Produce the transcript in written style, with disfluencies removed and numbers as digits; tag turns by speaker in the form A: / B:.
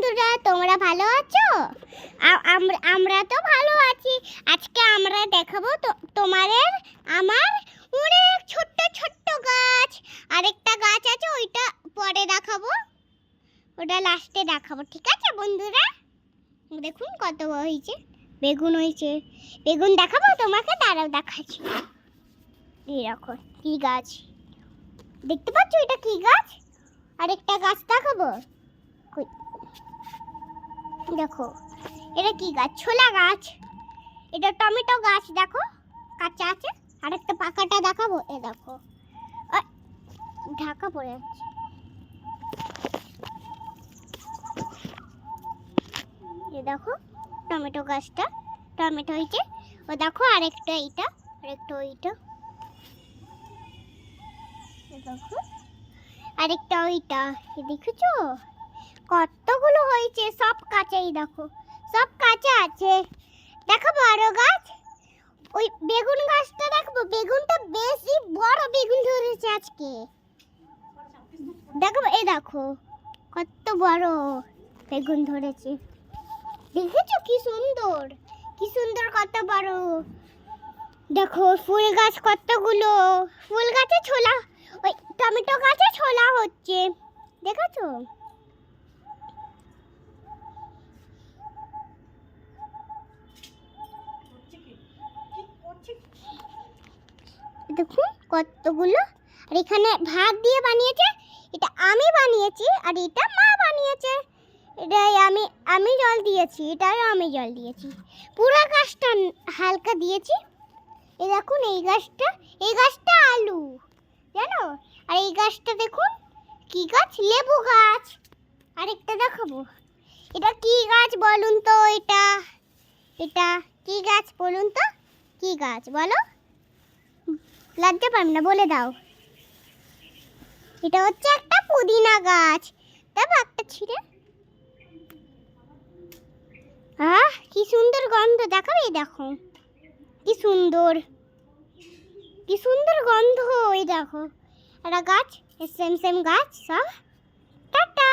A: বন্ধুরা, তোমরা ভালো আছো? আমরা তো ভালো আছি। আজকে আমরা দেখাবো তোমাদের আমার অনেক ছোট্ট ছোট্ট গাছ। আরেকটা গাছ আছে, ওইটা পরে দেখাবো, ওটা লাস্টে দেখাবো। ঠিক আছে বন্ধুরা, দেখুন কত হয়েছে। বেগুন হয়েছে, বেগুন দেখাবো তোমাকে, দাঁড়াও দেখাচ্ছি। এই দেখো কি গাছ দেখতে পাচ্ছ, এটা কি গাছ? আরেকটা গাছ দেখাবো, দেখো এটা কি গাছ? ছোলা গাছ। এটা টমেটো গাছ, দেখো কাঁচা আছে। আরেকটা পাকাটা দেখাবো, এ দেখো ঢাকা পড়ে যাচ্ছে। এ দেখো টমেটো গাছটা, টমেটো হয়েছে। ও দেখো আরেকটা এইটা, আরেকটা ওইটা, দেখো আরেকটা ওইটা। দেখেছো কতগুলো হয়েছে? সব কাঁচাই, দেখো সব কাঁচা আছে। দেখাবো আরো গাছ, ওই বেগুন গাছটা দেখবো। বেগুনটা বেশি বড় বেগুন ধরেছে আজকে, দেখো এই দেখো কত বড় বেগুন ধরেছে। দেখেছো কি সুন্দর, কি সুন্দর, কত বড়। দেখো ফুল গাছ কতগুলো, ফুল গাছে ছোলা, ওই টমেটো গাছে ছোলা হচ্ছে, দেখেছো? দেখুন কতগুলো। আর এখানে ভাত দিয়ে বানিয়েছে, এটা আমি বানিয়েছি আর এটা মা বানিয়েছে। এটাই আমি জল দিয়েছি, এটাই আমি জল দিয়েছি। পুরো গাছটা হালকা দিয়েছি। এই দেখুন এই গাছটা আলু, জানো? আর এই গাছটা দেখুন কি গাছ? লেবু গাছ। আরেকটা দেখাবো, এটা কি গাছ বলুন তো? এটা কি গাছ বলুন তো? কি গাছ বলো? লজ্জা পাবেন না, বলে দাও। এটা হচ্ছে একটা পুদিনা গাছ। দেখো একটা ছিঁড়ে, কি সুন্দর গন্ধ। দেখাবে, দেখো কি সুন্দর, কি সুন্দর গন্ধ। এই দেখো একটা গাছ, সেম গাছ সব। টাটা।